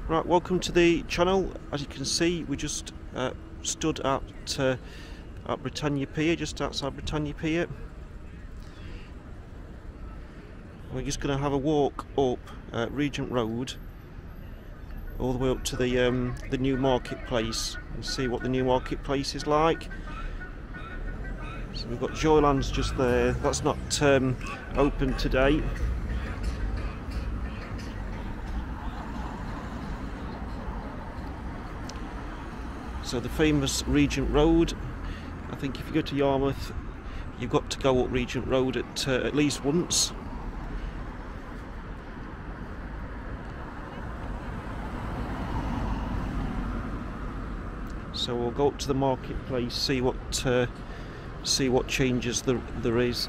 Right, welcome to the channel. As you can see, we just stood at Britannia pier, just outside Britannia pier. We're just going to have a walk up Regent Road, all the way up to the new marketplace, and see what the new marketplace is like. So we've got Joyland's just there. That's not open today. So the famous Regent Road. I think if you go to Yarmouth, you've got to go up Regent Road at least once. So we'll go up to the marketplace, see what changes there is.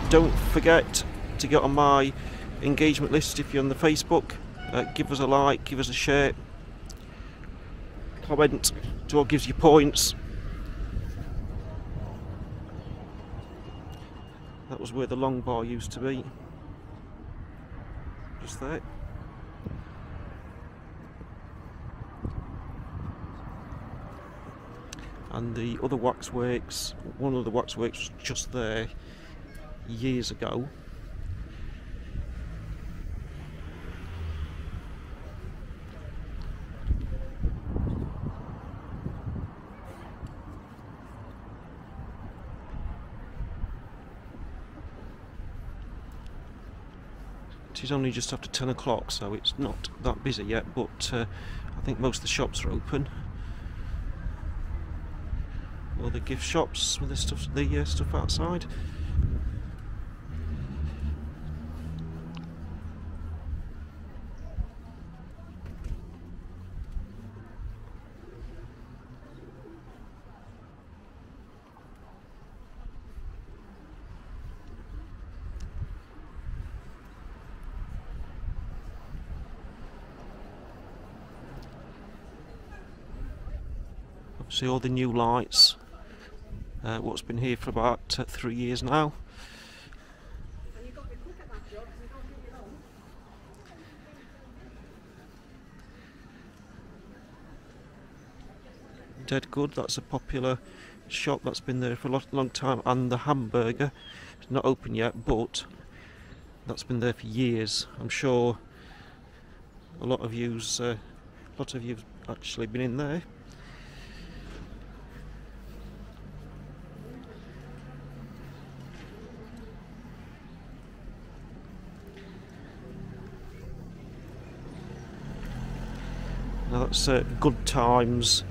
Don't forget to get on my engagement list if you're on the Facebook. Give us a like, give us a share. Comment, it all gives you points. That was where the long bar used to be. Just there. And the other waxworks, one of the waxworks was just there years ago. It is only just after 10 o'clock, so it's not that busy yet, but I think most of the shops are open. Or the gift shops with the stuff outside. Obviously all the new lights. What's been here for about 3 years now. Dead Good, that's a popular shop that's been there for a long time, and the hamburger is not open yet, but that's been there for years. I'm sure a lot of you've actually been in there. Now that's Good Times.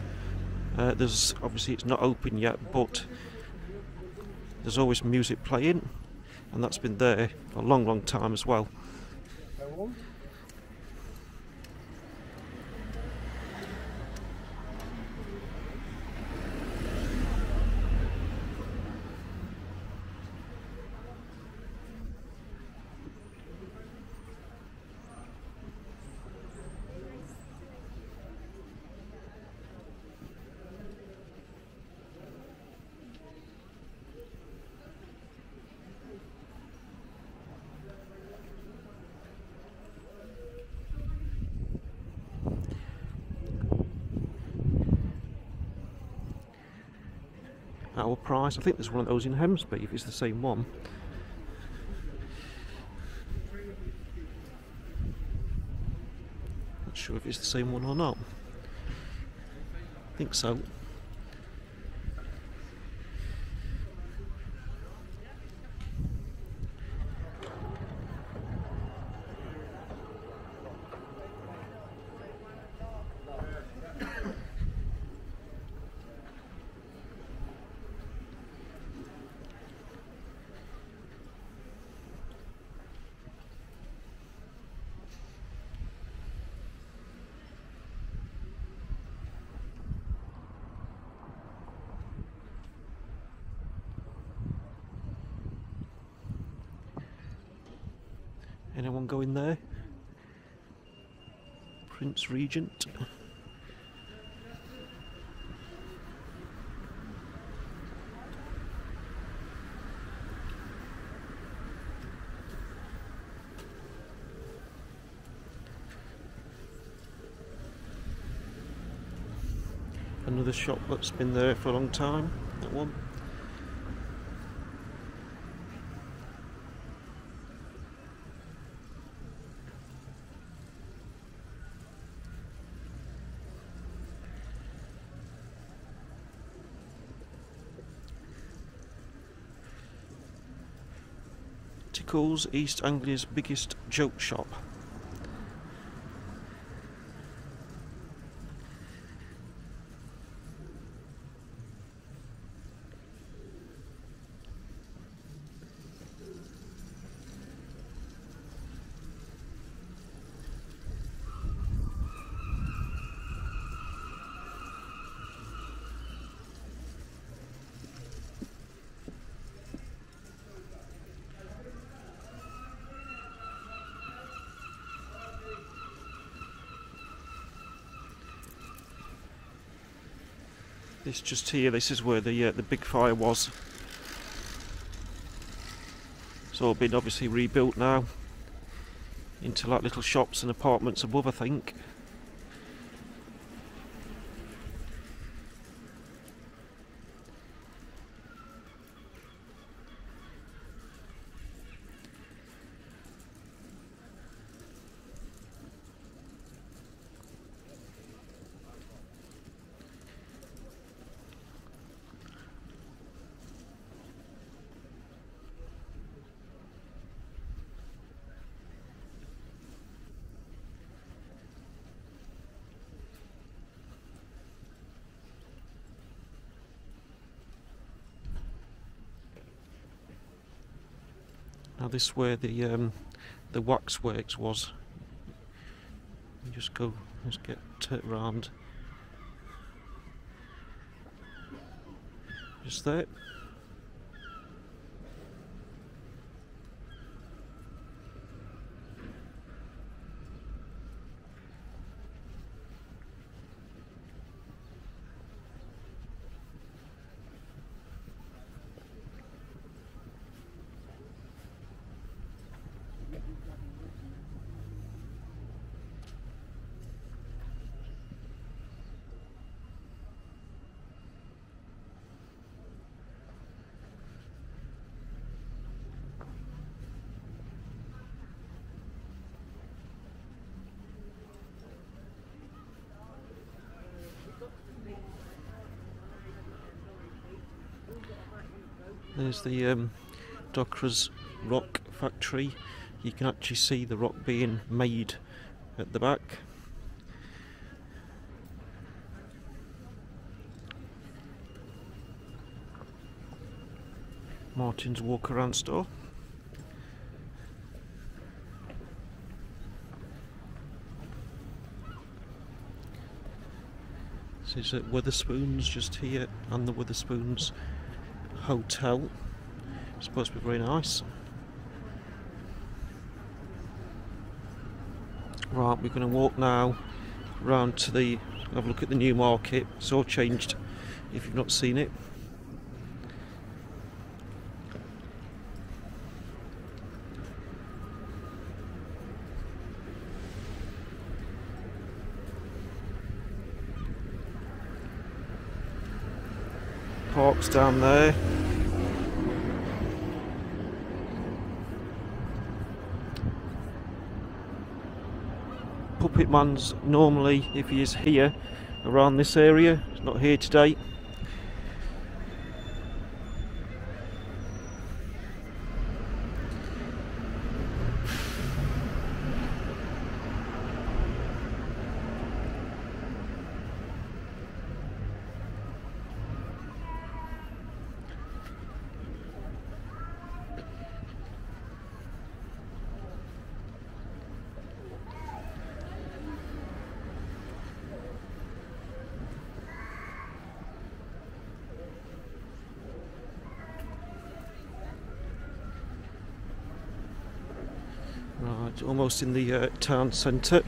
There's obviously it's not open yet, but there's always music playing, and that's been there for a long time as well. Our price, I think there's one of those in Hemsby if it's the same one. Not sure if it's the same one or not. I think so. Anyone going there? Prince Regent. another shop that's been there for a long time, that one. Tickles, East Anglia's biggest joke shop. This just here, this is where the big fire was. It's all been obviously rebuilt now into like little shops and apartments above, I think. Now this is where the waxworks was. You just go, just get turned round. Just there. There's the Docker's rock factory. You can actually see the rock being made at the back. Martin's walk around store. This is at Wetherspoons just here, and the Wetherspoons Hotel. It's supposed to be very nice. Right, we're going to walk now round to the, have a look at the new market. It's all changed if you've not seen it. Parks down there. Puppet Man's normally, if he is here around this area, he's not here today. Right, almost in the town centre.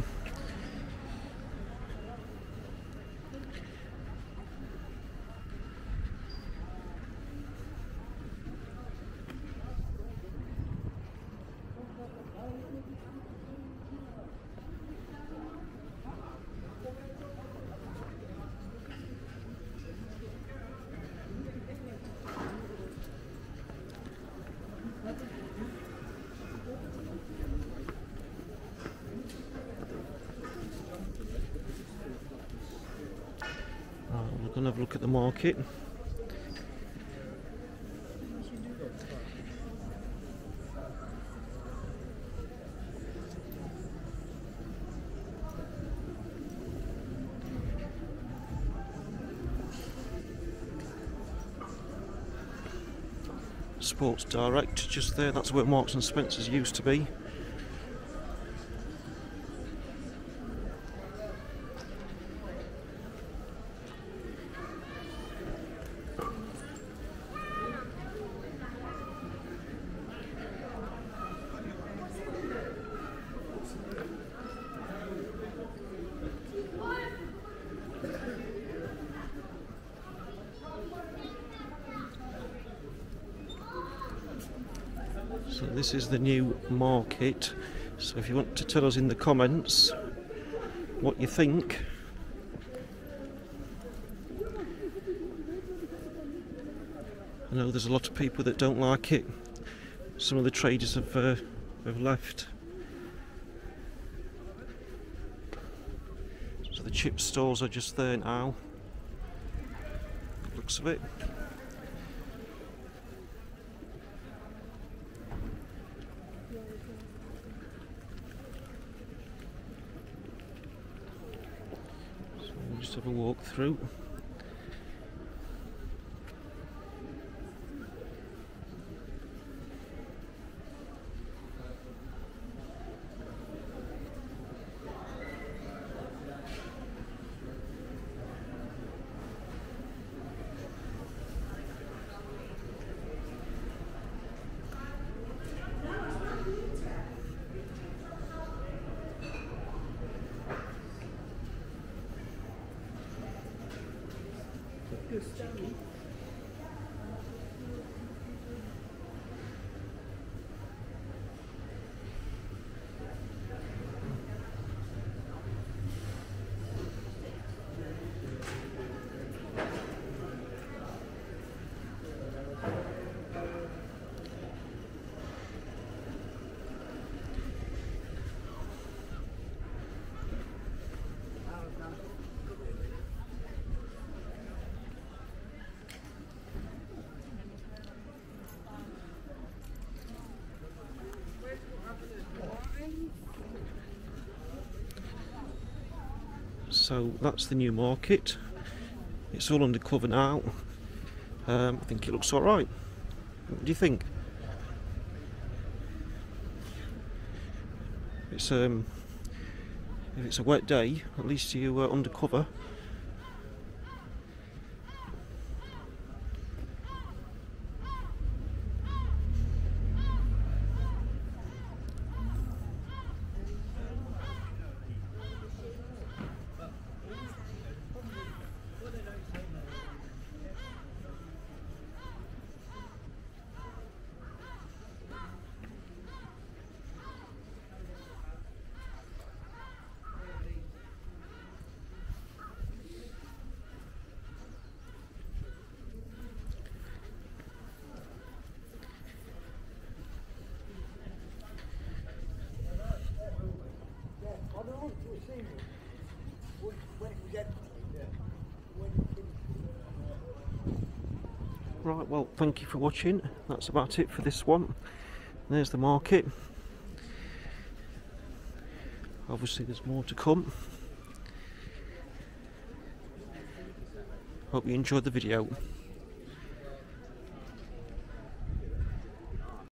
and have a look at the market. Sports Direct just there, that's where Marks and Spencer's used to be. So this is the new market, so if you want to tell us in the comments what you think. I know there's a lot of people that don't like it. Some of the traders have left. So the chip stores are just there now. Looks of it. We'll just have a walk through. So that's the new market. It's all undercover now. I think it looks alright. What do you think? If it's a wet day, at least you are undercover. Right, well, thank you for watching. That's about it for this one. There's the market. Obviously there's more to come. Hope you enjoyed the video.